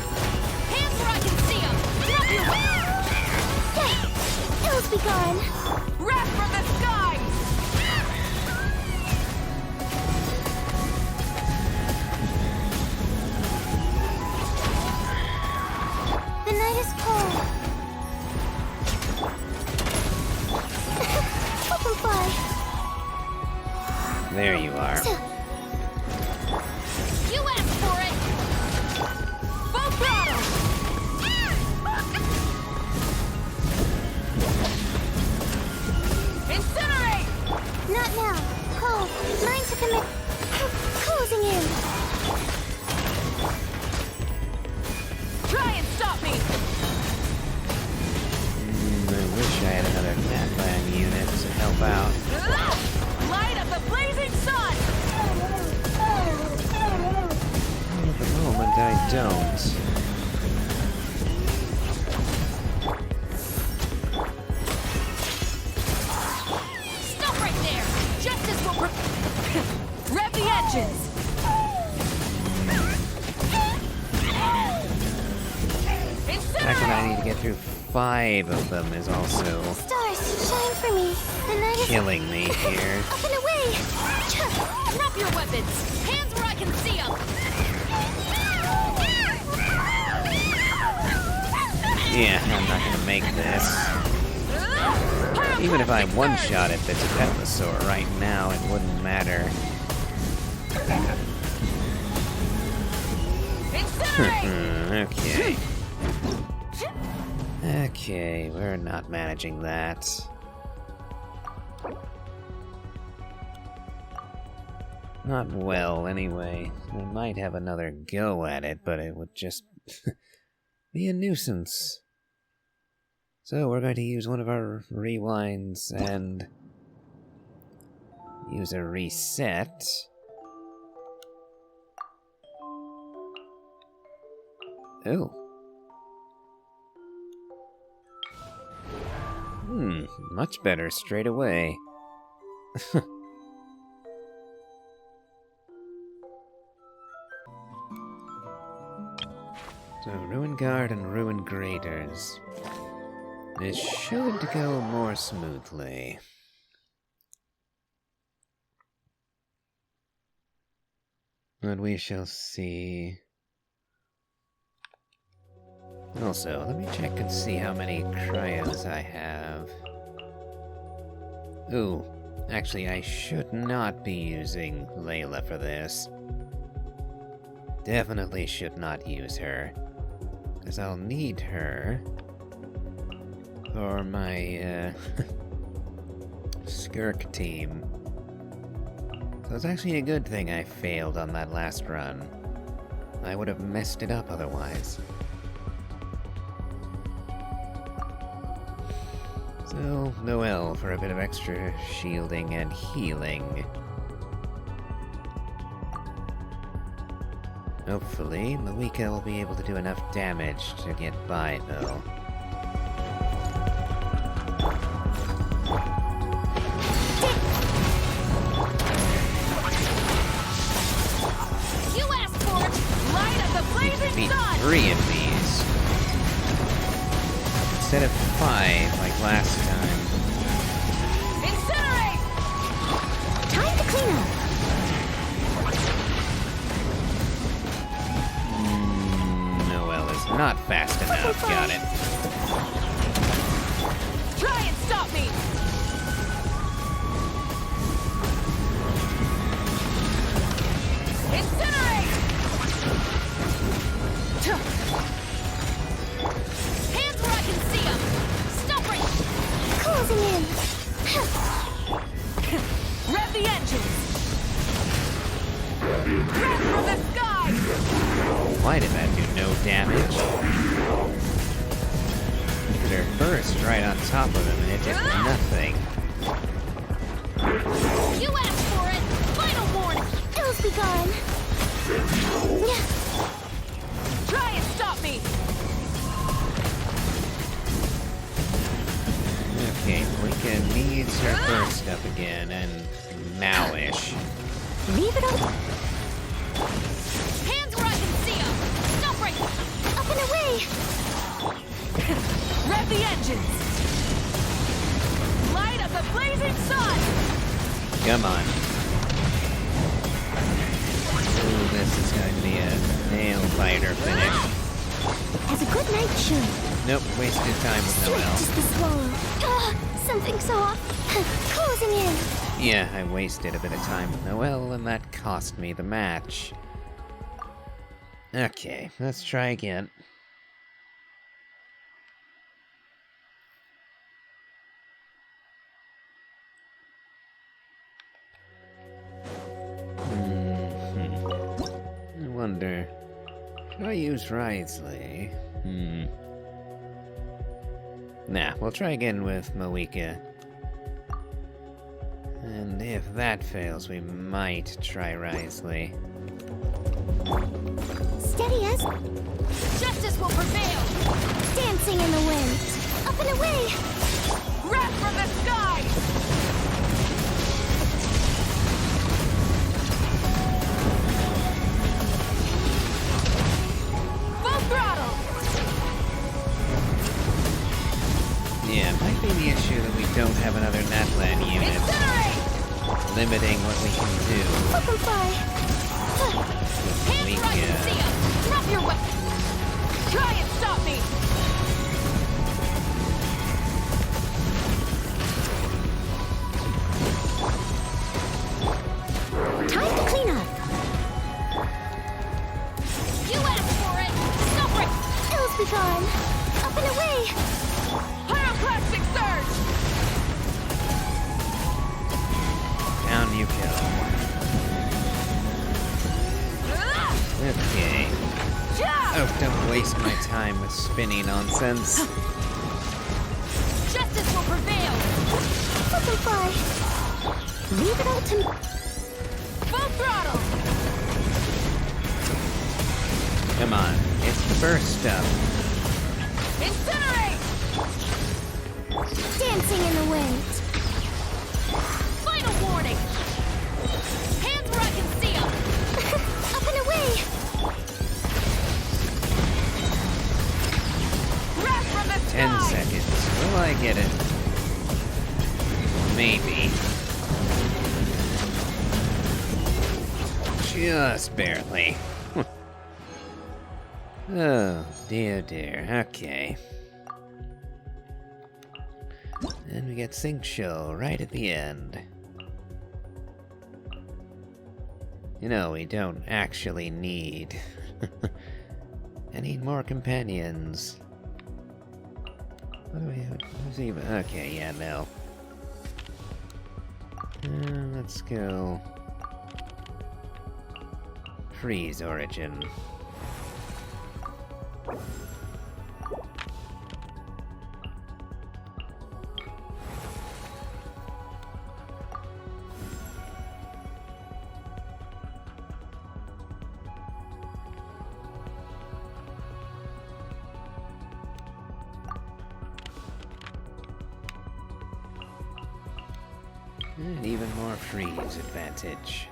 Hands where I can see them! Drop your weapon! Ills be gone! Wrath from the skies! The night is cold. Flip and fly! There you are. You asked for it! Full throttle! Incinerate! Not now. Cold. Mine to commit. Closing in. Try and stop me! I wish I had another Natlan unit to help out. Light up the blazing sun! At the moment, I don't. Stop right there! Justice will rev the engines! The fact that I need to get through 5 of them is also Stars, shine for me. The night is killing me here. up and away. Drop your weapons! Hands where I can see them! Yeah, I'm not gonna make this. Even if I one-shot it, that's a Venusaur right now, it wouldn't matter. Incinerate! Okay. Okay, we're not managing that. Not well, anyway. We might have another go at it, but it would just be a nuisance. So we're going to use one of our rewinds and use a reset. Oh. Much better straight away. So, Ruin Guard and Ruin Graders. This should go more smoothly. But we shall see. Also, let me check and see how many cryos I have. Ooh, actually I should not be using Layla for this. Definitely should not use her, because I'll need her for my, Skirk team. So it's actually a good thing I failed on that last run. I would have messed it up otherwise. So, Noelle for a bit of extra shielding and healing. Hopefully, Malika will be able to do enough damage to get by, though. You asked for it! Light of the blazing Beat sun! 3 of these. Instead of 5, like last time. Incinerate! Time to clean up. Noelle is not fast enough. Got it. Try and stop me! Incinerate! Hands where I can see them! Stop right! Closing in. Rev the engines! Breath from the sky! Why did that do no damage? Hit her first right on top of him and it did nothing. You asked for it! Final warning! Ills be gone. Try and stop me! Okay, Malika needs her first up again, and now-ish. Leave it up. Hands where I can see them! Stop right! Up and away. Rev the engines! Light of the blazing sun! Come on. Ooh, this is going to be a nail-biter finish. As a good night should. Nope, wasted time with Sweet, Noelle. just the swallow. Something's off. Closing in. Yeah, I wasted a bit of time with Noelle, and that cost me the match. Okay, let's try again. I wonder, should I use Wriothesley? Nah, we'll try again with Malika. And if that fails, we might try Wriothesley. Steady as Justice will prevail! dancing in the wind. Up and away. Wrath from the sky! Full throttle! Yeah, it might be the issue that we don't have another Natlan unit, Incinerate! limiting what we can do. Up and fly. Hands where I can see them! Drop your weapon! Try and stop me! Time to clean up. You asked for it! Stop right! Ills be gone. Up and away. Pyroclastic surge! Down you go. Ah! Okay. Yeah! Oh, don't waste my time with spinny nonsense. Justice will prevail! Up and fly. Leave it all to me. Full throttle! Come on, it's the first stuff. Incinerate! Dancing in the wind. Final warning! Hands where I can see them! Up and away. Wrath from the 10 sky! seconds. Will I get it? Maybe. Just barely. Oh, dear, dear. Okay. And we get Sync Show right at the end. You know, we don't actually need any more companions. What do we have? Who's even? Okay, yeah, no. Let's go. Freeze Origin. And even more freeze advantage.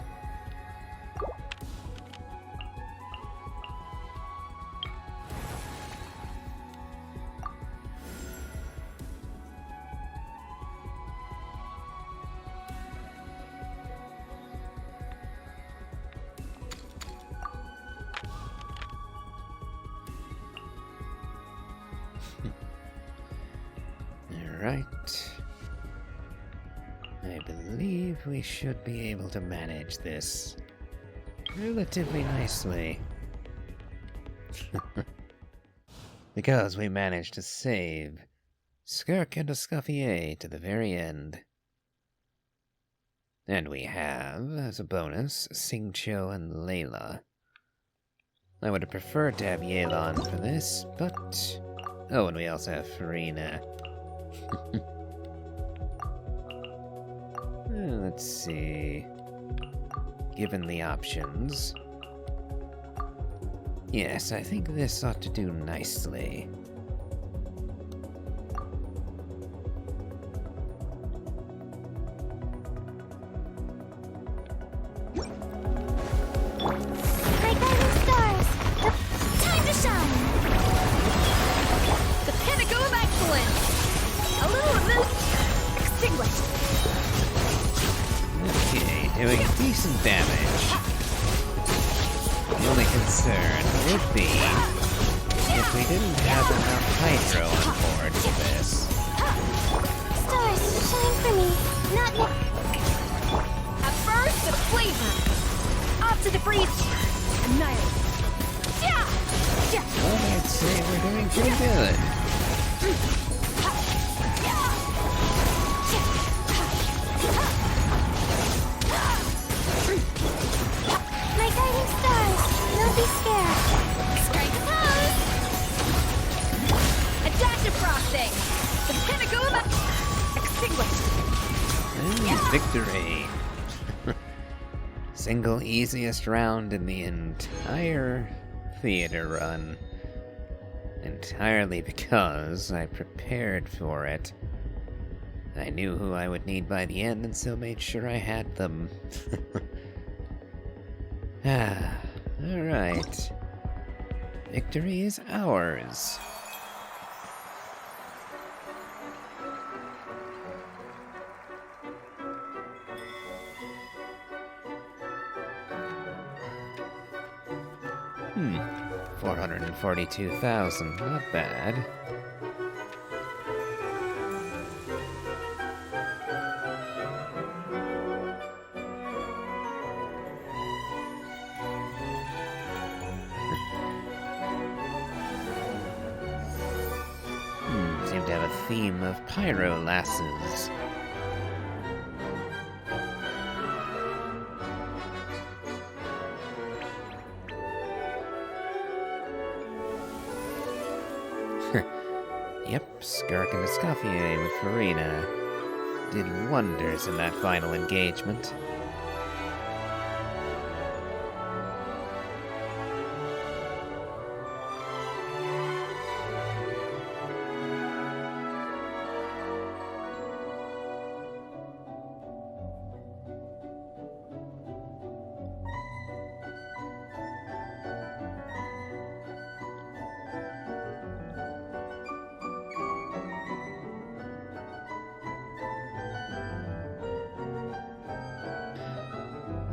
Alright. I believe we should be able to manage this relatively nicely. Because we managed to save Skirk and Escoffier to the very end. And we have, as a bonus, Singcho and Layla. I would have preferred to have Yelan for this, but... Oh, and we also have Farina. Let's see. Given the options... Yes, I think this ought to do nicely. My guiding stars! Time to shine! The pinnacle of excellence! A little of this extinguished. Okay, doing decent damage. The only concern would be if we didn't have enough hydro on board for this. Stars, shine for me. Not now. At first, the flavor. Off to the breeze. Annihilate. Yeah! Yeah! Well, I'd say we're doing pretty good. My guiding stars, don't be scared. Strike a pose! A dash of frosting! The pinnacle of extinguished! And victory! Single easiest round in the entire theater run. Entirely because I prepared for it. I knew who I would need by the end and so made sure I had them. Alright. Victory is ours. Hmm. 442,000, not bad. Seem to have a theme of pyro lasses. Yep, Skirk and Escoffier with Farina did wonders in that final engagement.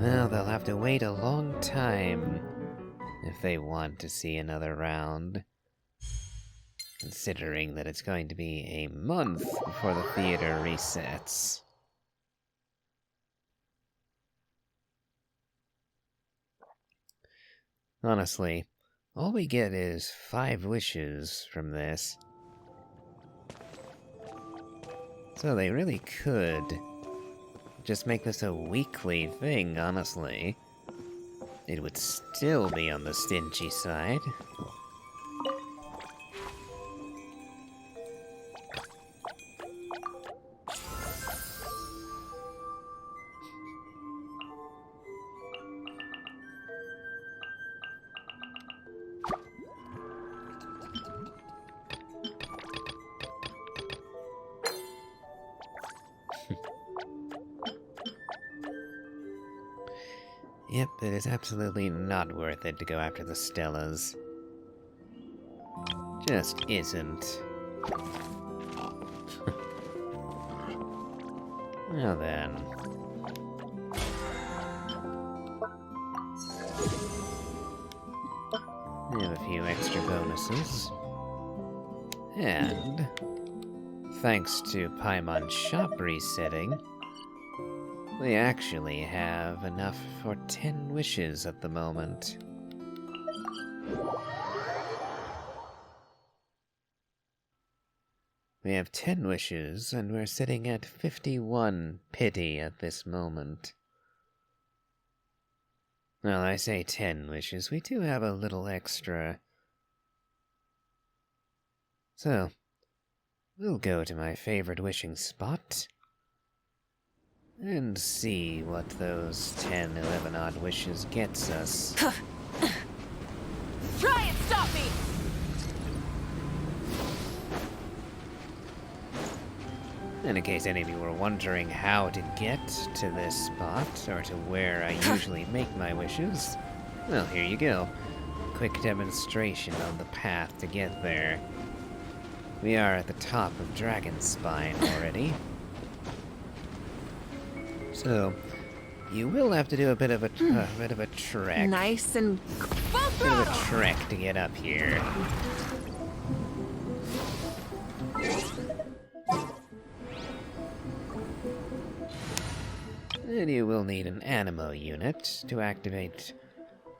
Well, they'll have to wait a long time if they want to see another round. Considering that it's going to be a month before the theater resets. Honestly, all we get is 5 wishes from this. So they really could just make this a weekly thing, honestly. It would still be on the stingy side. Yep, it is absolutely not worth it to go after the Stellas. Just isn't. Now then. We have a few extra bonuses. And, thanks to Paimon's shop resetting, we actually have enough for 10 wishes at the moment. We have 10 wishes, and we're sitting at 51 pity at this moment. Well, I say 10 wishes, we do have a little extra. So, we'll go to my favorite wishing spot and see what those 10, 11 odd wishes gets us. Try and stop me! And in case any of you were wondering how to get to this spot, or to where I usually make my wishes, well, here you go. Quick demonstration on the path to get there. We are at the top of Dragonspine already. So, you will have to do a bit of a trek. Nice and Bit of a trek to get up here. And you will need an Animo unit to activate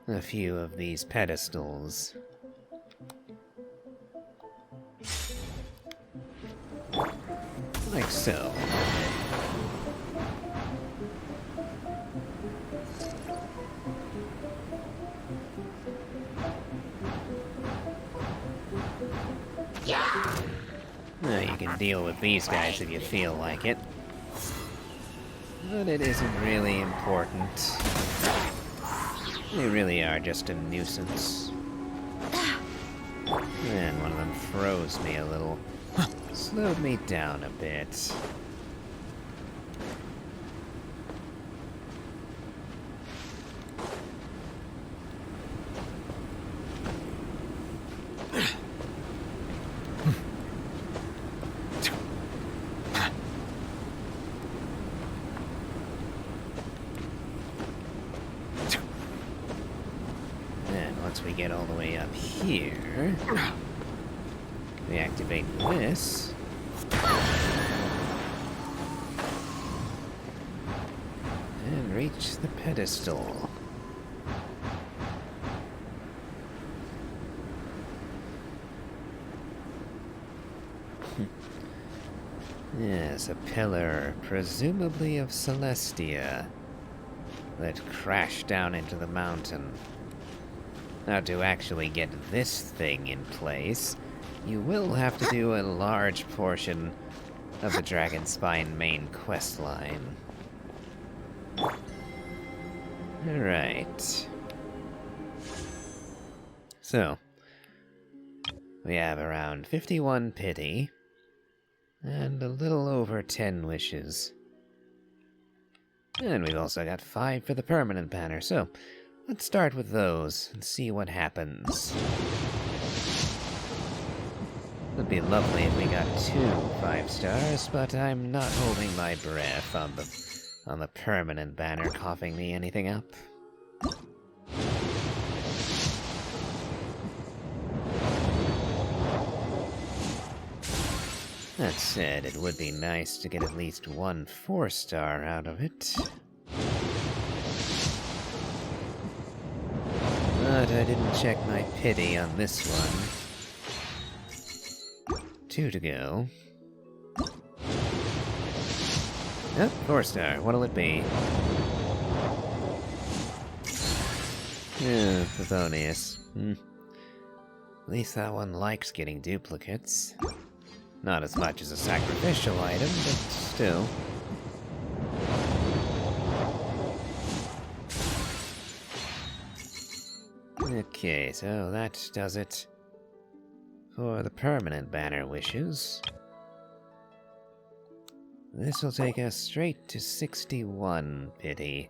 a few of these pedestals. Like so. Now you can deal with these guys if you feel like it. But it isn't really important. They really are just a nuisance. And one of them throws me a little. Slowed me down a bit. Once we get all the way up here, we activate this. And reach the pedestal. Yes, a pillar, presumably of Celestia, that crashed down into the mountain. Now, to actually get this thing in place, you will have to do a large portion of the Dragonspine main questline. Alright. So, we have around 51 pity, and a little over 10 wishes. And we've also got 5 for the permanent banner, so let's start with those and see what happens. It'd be lovely if we got 2 5 stars, but I'm not holding my breath on the on the permanent banner coughing me anything up. That said, it would be nice to get at least one 4-star out of it. But I didn't check my pity on this one. 2 to go. Oh, 4-star. What'll it be? Oh, Favonius. At least that one likes getting duplicates. Not as much as a sacrificial item, but still. Okay, so that does it for the permanent banner wishes. This will take us straight to 61 pity.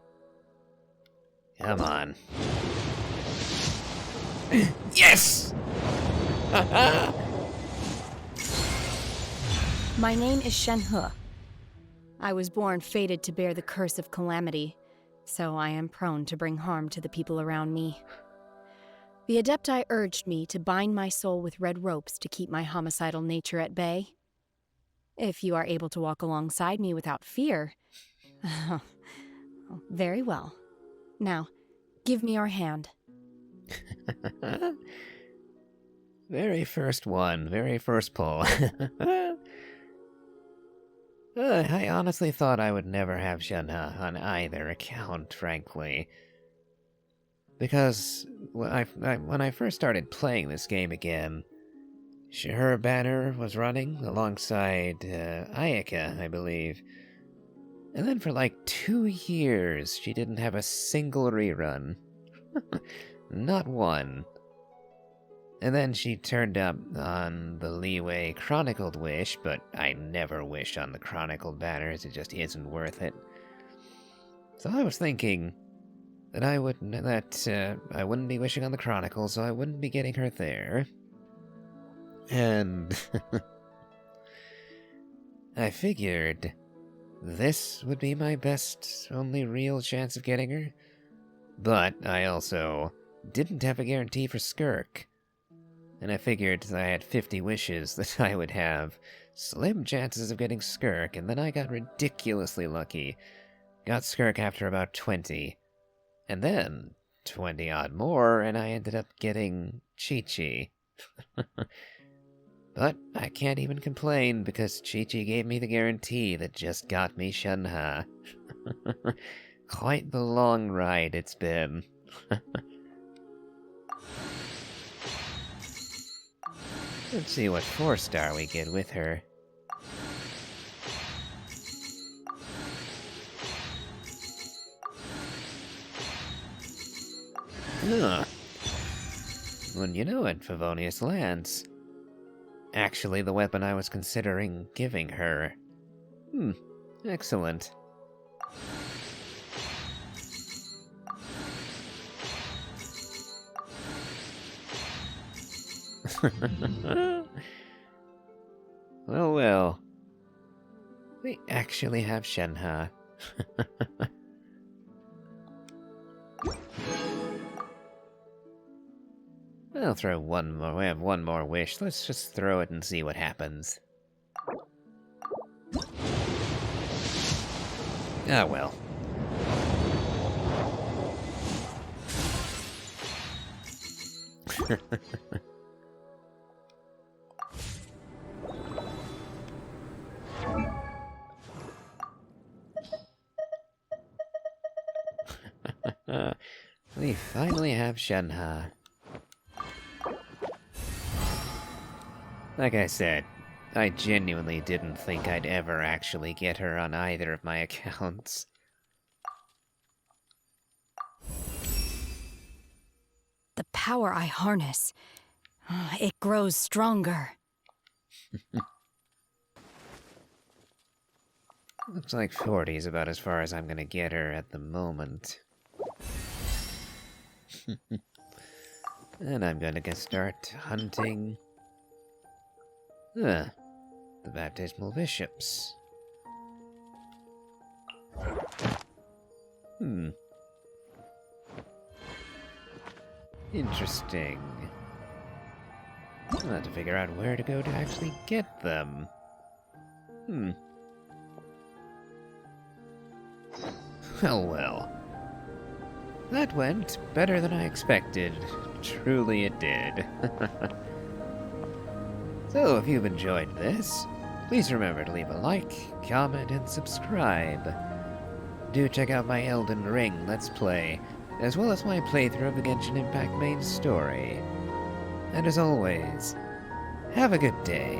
Come on. Yes! My name is Shenhe. I was born fated to bear the curse of calamity, so I am prone to bring harm to the people around me. The Adepti urged me to bind my soul with red ropes to keep my homicidal nature at bay. If you are able to walk alongside me without fear... very well. Now, give me your hand. Very first one, very first pull. I honestly thought I would never have Shenhe on either account, frankly. Because when I first started playing this game again, her banner was running alongside Ayaka, I believe. And then for like 2 years, she didn't have a single rerun. Not one. And then she turned up on the Leeway Chronicled Wish, but I never wish on the Chronicled banners, it just isn't worth it. So I was thinking that I wouldn't be wishing on the Chronicle, so I wouldn't be getting her there. And I figured this would be my best, only real chance of getting her. But I also didn't have a guarantee for Skirk. And I figured that I had 50 wishes that I would have slim chances of getting Skirk, and then I got ridiculously lucky. Got Skirk after about 20. And then 20 odd more, and I ended up getting Chi-Chi. But I can't even complain, because Chi-Chi gave me the guarantee that just got me Shenhe. Quite the long ride it's been. Let's see what 4-star we get with her. Huh. When you know it, Favonius Lance. Actually, the weapon I was considering giving her. Excellent. Well. We actually have Shenhe. I'll throw one more. We have one more wish. Let's just throw it and see what happens. Ah, well. We finally have Shenhe. Like I said, I genuinely didn't think I'd ever actually get her on either of my accounts. The power I harness, it grows stronger. Looks like 40 is about as far as I'm gonna get her at the moment. And I'm gonna start hunting... the baptismal bishops. Interesting. I'll have to figure out where to go to actually get them. Well. That went better than I expected. Truly it did. So, if you've enjoyed this, please remember to leave a like, comment, and subscribe. Do check out my Elden Ring Let's Play, as well as my playthrough of the Genshin Impact main story. And as always, have a good day.